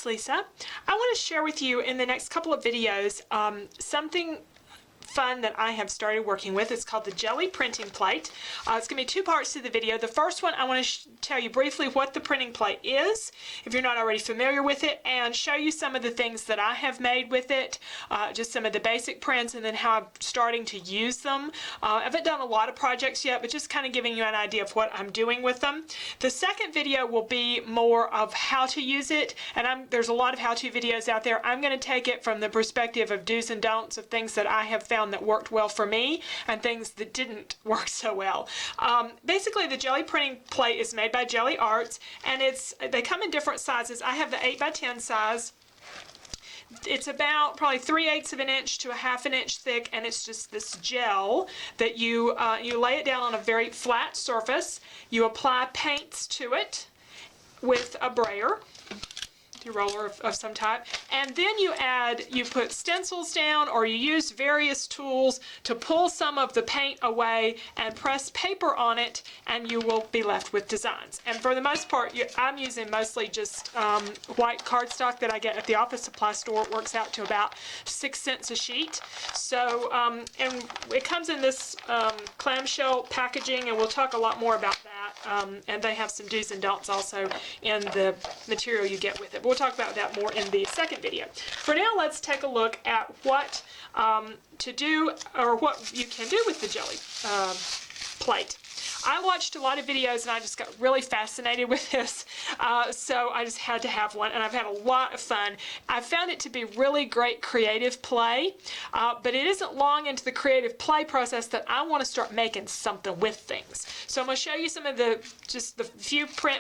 it's Lisa. I want to share with you in the next couple of videos something fun that I have started working with. It's called the Gelli printing plate. It's going to be two parts to the video. The first one, I want to tell you briefly what the printing plate is, if you're not already familiar with it, and show you some of the things that I have made with it, just some of the basic prints, and then how I'm starting to use them. I haven't done a lot of projects yet, but just kind of giving you an idea of what I'm doing with them. The second video will be more of how to use it, and there's a lot of how-to videos out there. I'm going to take it from the perspective of do's and don'ts of things that I have found that worked well for me and things that didn't work so well. Basically, the Gelli printing plate is made by Gelli Arts, and they come in different sizes. I have the 8x10 size. It's about probably 3/8 of an inch to a 1/2 an inch thick, and it's just this gel that you lay it down on a very flat surface. You apply paints to it with a brayer, roller of some type, and then you put stencils down, or you use various tools to pull some of the paint away and press paper on it, and you will be left with designs. And for the most part, I'm using mostly just white cardstock that I get at the office supply store. It works out to about 6 cents a sheet. So and it comes in this clamshell packaging, and we'll talk a lot more about that, and they have some do's and don'ts also in the material you get with it. We'll talk about that more in the second video. For now, let's take a look at what to do, or what you can do with the Gelli plate. I watched a lot of videos and I just got really fascinated with this, so I just had to have one, and I've had a lot of fun. I found it to be really great creative play, but it isn't long into the creative play process that I want to start making something with things. So I'm going to show you some of the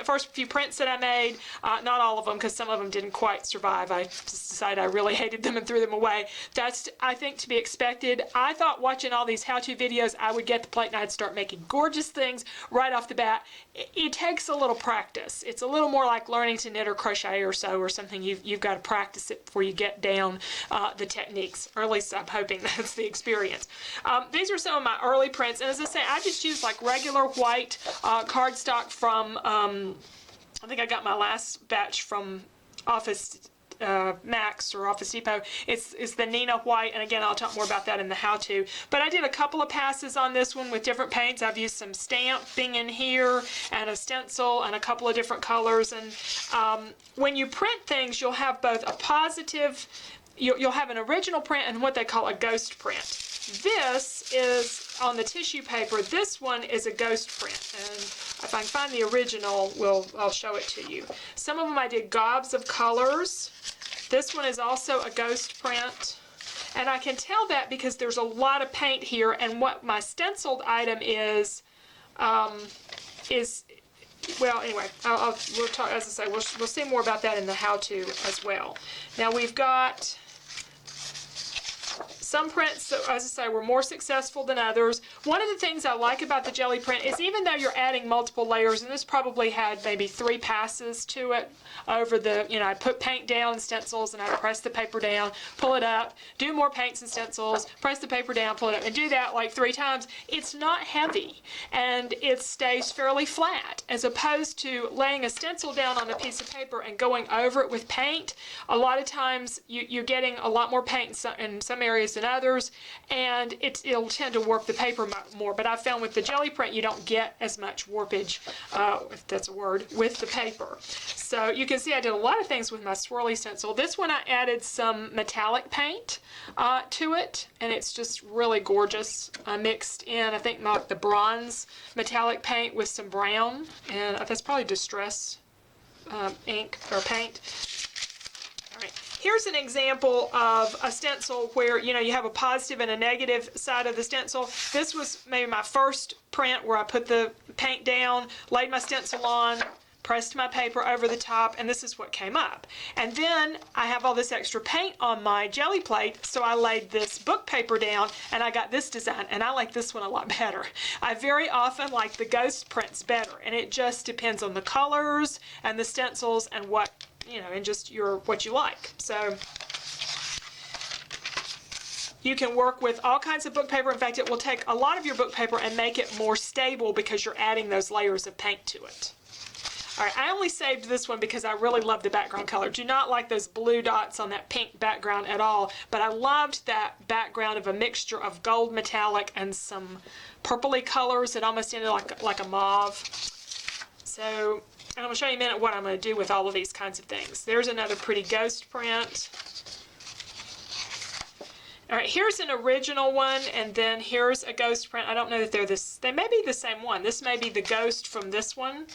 first few prints that I made. Not all of them, because some of them didn't quite survive. I just decided I really hated them and threw them away. That's, I think, to be expected. I thought watching all these how-to videos I would get the plate and I'd start making gorgeous things right off the bat. It takes a little practice. It's a little more like learning to knit or crochet or sew or something. You've got to practice it before you get down the techniques, or at least I'm hoping that's the experience. These are some of my early prints, and as I say, I just used like regular white cardstock from I think I got my last batch from Office Max or Office Depot. It's the Nina White, and again, I'll talk more about that in the how-to. But I did a couple of passes on this one with different paints. I've used some stamping in here and a stencil and a couple of different colors. And when you print things, you'll have both a positive, you'll have an original print and what they call a ghost print. This is on the tissue paper. This one is a ghost print, and if I can find the original, I'll show it to you. Some of them I did gobs of colors. This one is also a ghost print, and I can tell that because there's a lot of paint here, and what my stenciled item is well, anyway, we'll talk, as I say, we'll see more about that in the how-to as well. Now we've got some prints that, as I say, were more successful than others. One of the things I like about the Gelli print is, even though you're adding multiple layers, and this probably had maybe 3 passes to it over the, I put paint down and stencils, and I press the paper down, pull it up, do more paints and stencils, press the paper down, pull it up, and do that like 3 times. It's not heavy, and it stays fairly flat, as opposed to laying a stencil down on a piece of paper and going over it with paint. A lot of times you're getting a lot more paint in some areas than others, and it'll tend to warp the paper more. But I found with the Gelli print, you don't get as much warpage, if that's a word, with the paper. So you can see I did a lot of things with my swirly stencil. This one I added some metallic paint to it, and it's just really gorgeous. I mixed in, I think, the bronze metallic paint with some brown, and that's probably distress ink or paint. Here's an example of a stencil where, you have a positive and a negative side of the stencil. This was maybe my first print where I put the paint down, laid my stencil on, pressed my paper over the top, and this is what came up. And then I have all this extra paint on my Gelli plate, so I laid this book paper down, and I got this design, and I like this one a lot better. I very often like the ghost prints better, and it just depends on the colors and the stencils and what, and just what you like. So you can work with all kinds of book paper. In fact, it will take a lot of your book paper and make it more stable because you're adding those layers of paint to it. All right, I only saved this one because I really love the background color. Do not like those blue dots on that pink background at all, but I loved that background of a mixture of gold metallic and some purpley colors. It almost ended like a mauve. So I'm going to show you in a minute what I'm going to do with all of these kinds of things. There's another pretty ghost print. All right, here's an original one, and then here's a ghost print. I don't know that they're this. They may be the same one. This may be the ghost from this one.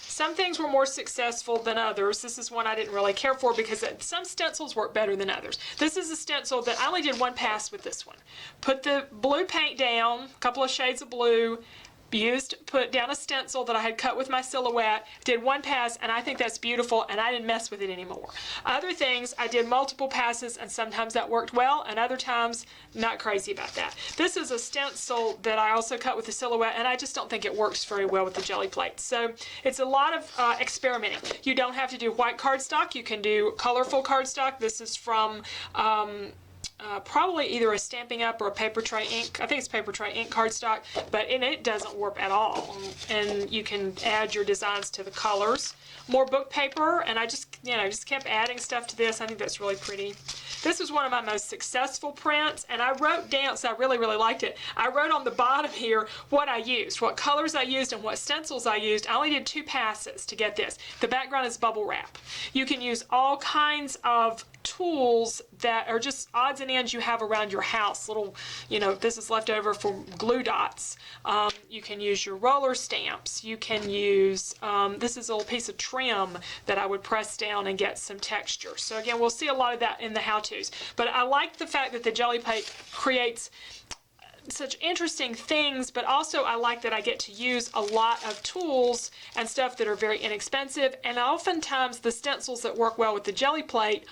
Some things were more successful than others. This is one I didn't really care for because some stencils work better than others. This is a stencil that I only did one pass with this one. Put the blue paint down, a couple of shades of blue, put down a stencil that I had cut with my silhouette, did one pass, and I think that's beautiful, and I didn't mess with it anymore. Other things, I did multiple passes, and sometimes that worked well, and other times, not crazy about that. This is a stencil that I also cut with the silhouette, and I just don't think it works very well with the Gelli plate. So it's a lot of experimenting. You don't have to do white cardstock. You can do colorful cardstock. This is from probably either a Stampin' Up! Or a Paper Tray ink. I think it's Paper Tray ink cardstock, but it doesn't warp at all. And you can add your designs to the colors. More book paper, and I just kept adding stuff to this. I think that's really pretty. This was one of my most successful prints, and I wrote down, so I really liked it. I wrote on the bottom here what I used, what colors I used, and what stencils I used. I only did 2 passes to get this. The background is bubble wrap. You can use all kinds of tools that are just odds and ends you have around your house. Little, this is left over from glue dots. You can use your roller stamps. You can use, this is a little piece of trim that I would press down and get some texture. So again, we'll see a lot of that in the how-tos. But I like the fact that the Gelli plate creates such interesting things, but also I like that I get to use a lot of tools and stuff that are very inexpensive, and oftentimes the stencils that work well with the Gelli plate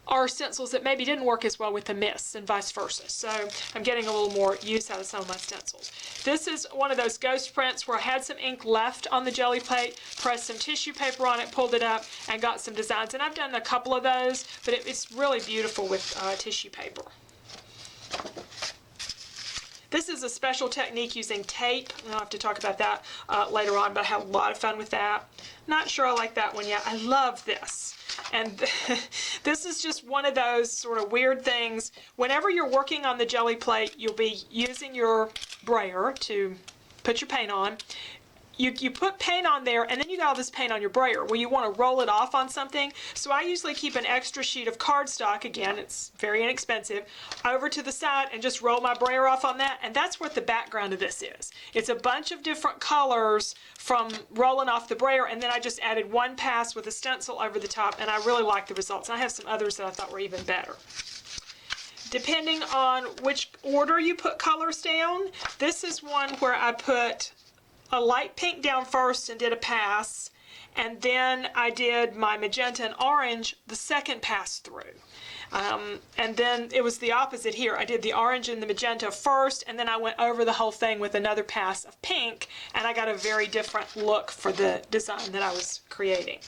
are stencils that maybe didn't work as well with the mists and vice versa. So I'm getting a little more use out of some of my stencils. This is one of those ghost prints where I had some ink left on the Gelli plate, pressed some tissue paper on it, pulled it up, and got some designs. And I've done a couple of those, but it's really beautiful with tissue paper. This is a special technique using tape. I'll have to talk about that later on, but I had a lot of fun with that. Not sure I like that one yet. I love this. And this is just one of those sort of weird things. Whenever you're working on the Gelli plate, you'll be using your brayer to put your paint on. You put paint on there, and then you got all this paint on your brayer. Well, you want to roll it off on something, so I usually keep an extra sheet of cardstock, again, it's very inexpensive, over to the side and just roll my brayer off on that, and that's what the background of this is. It's a bunch of different colors from rolling off the brayer, and then I just added one pass with a stencil over the top, and I really like the results. And I have some others that I thought were even better. Depending on which order you put colors down, this is one where I put a light pink down first and did a pass, and then I did my magenta and orange the second pass through. And then it was the opposite here. I did the orange and the magenta first, and then I went over the whole thing with another pass of pink, and I got a very different look for the design that I was creating.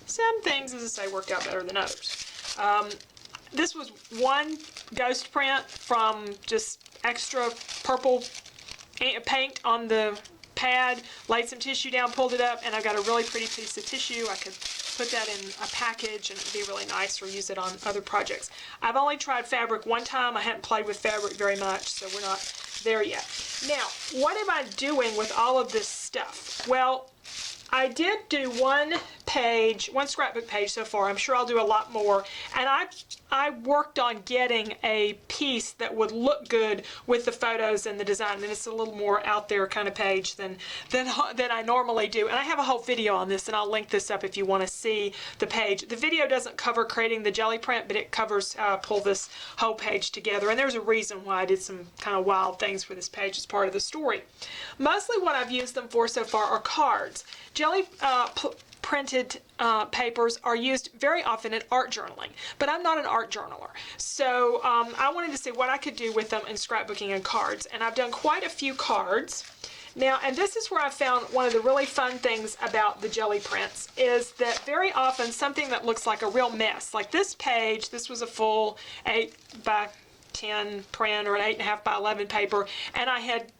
Some things, as I say, worked out better than others. This was one ghost print from just extra purple paint on the pad, laid some tissue down, pulled it up, and I got a really pretty piece of tissue. I could put that in a package and it would be really nice, or use it on other projects. I've only tried fabric one time. I hadn't played with fabric very much, so we're not there yet. Now, what am I doing with all of this stuff? Well, I did do one scrapbook page so far. I'm sure I'll do a lot more. And I worked on getting a piece that would look good with the photos and the design. And it's a little more out there kind of page than I normally do. And I have a whole video on this, and I'll link this up if you want to see the page. The video doesn't cover creating the Gelli print, but it covers how I pull this whole page together. And there's a reason why I did some kind of wild things for this page as part of the story. Mostly what I've used them for so far are cards. Gelli printed papers are used very often in art journaling, but I'm not an art journaler. So I wanted to see what I could do with them in scrapbooking and cards, and I've done quite a few cards. Now, and this is where I found one of the really fun things about the Gelli prints, is that very often something that looks like a real mess, like this page, this was a full 8 by 10 print or an 8.5 by 11 paper, and I had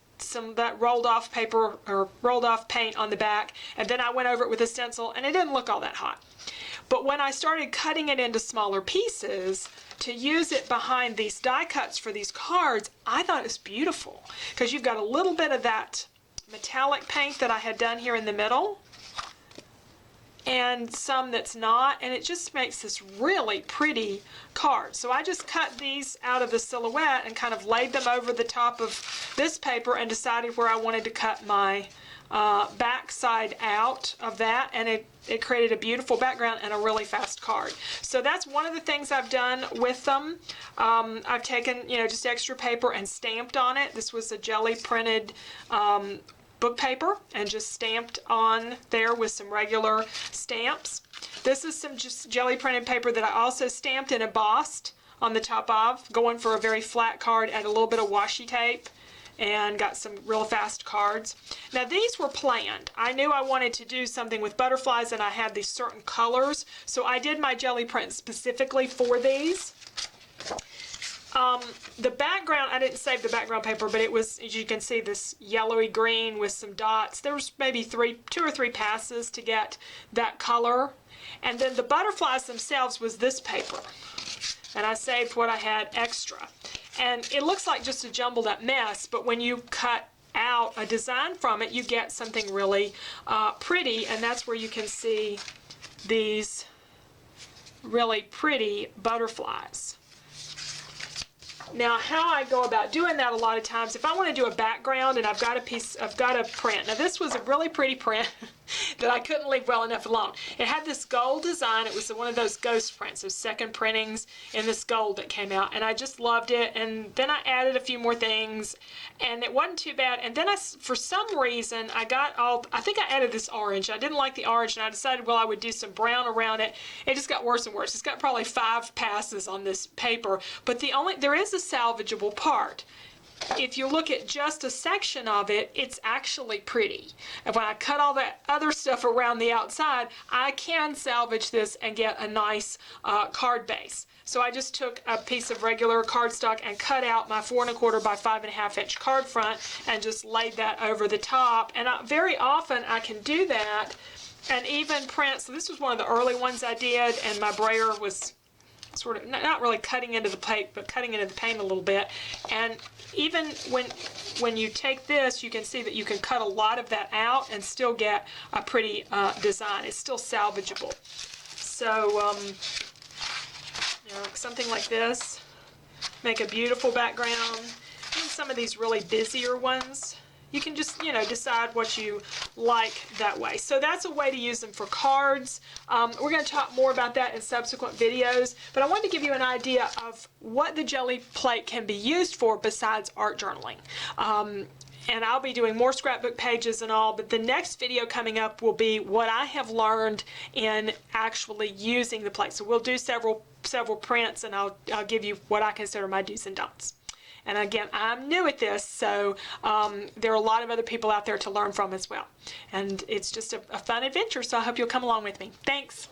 that rolled off paper or rolled off paint on the back, and then I went over it with a stencil, and it didn't look all that hot. But when I started cutting it into smaller pieces to use it behind these die cuts for these cards, I thought it was beautiful, because you've got a little bit of that metallic paint that I had done here in the middle, and some that's not, and it just makes this really pretty card. So I just cut these out of the silhouette and kind of laid them over the top of this paper and decided where I wanted to cut my back side out of that, and it created a beautiful background and a really fast card. So that's one of the things I've done with them. I've taken, just extra paper and stamped on it. This was a Gelli printed book paper and just stamped on there with some regular stamps. This is some just Gelli printed paper that I also stamped and embossed on the top of, going for a very flat card, and a little bit of washi tape, and got some real fast cards. Now these were planned. I knew I wanted to do something with butterflies, and I had these certain colors, so I did my Gelli print specifically for these. The background, I didn't save the background paper, but it was, as you can see, this yellowy green with some dots. There was maybe 2 or 3 passes to get that color. And then the butterflies themselves was this paper. And I saved what I had extra. And it looks like just a jumbled up mess, but when you cut out a design from it, you get something really pretty, and that's where you can see these really pretty butterflies. Now, how I go about doing that a lot of times, if I want to do a background and I've got a print. Now, this was a really pretty print that I couldn't leave well enough alone. It had this gold design. It was one of those ghost prints, those second printings in this gold that came out, and I just loved it. And then I added a few more things, and it wasn't too bad. And then for some reason, I think I added this orange. I didn't like the orange, and I decided, well, I would do some brown around it. It just got worse and worse. It's got probably 5 passes on this paper, but there is a salvageable part. If you look at just a section of it, it's actually pretty. And when I cut all that other stuff around the outside, I can salvage this and get a nice card base. So I just took a piece of regular cardstock and cut out my 4 1/4 by 5 1/2 inch card front and just laid that over the top. And very often I can do that and even print. So this was one of the early ones I did, and my brayer was sort of not really cutting into the paint, but cutting into the paint a little bit. And even when you take this, you can see that you can cut a lot of that out and still get a pretty design. It's still salvageable. So something like this, make a beautiful background. And some of these really busier ones, you can just, decide what you like that way. So that's a way to use them for cards. We're going to talk more about that in subsequent videos, but I wanted to give you an idea of what the Gelli plate can be used for besides art journaling. And I'll be doing more scrapbook pages and all, but the next video coming up will be what I have learned in actually using the plate. So we'll do several prints, and I'll give you what I consider my do's and don'ts. And again, I'm new at this, so there are a lot of other people out there to learn from as well. And it's just a fun adventure, so I hope you'll come along with me. Thanks.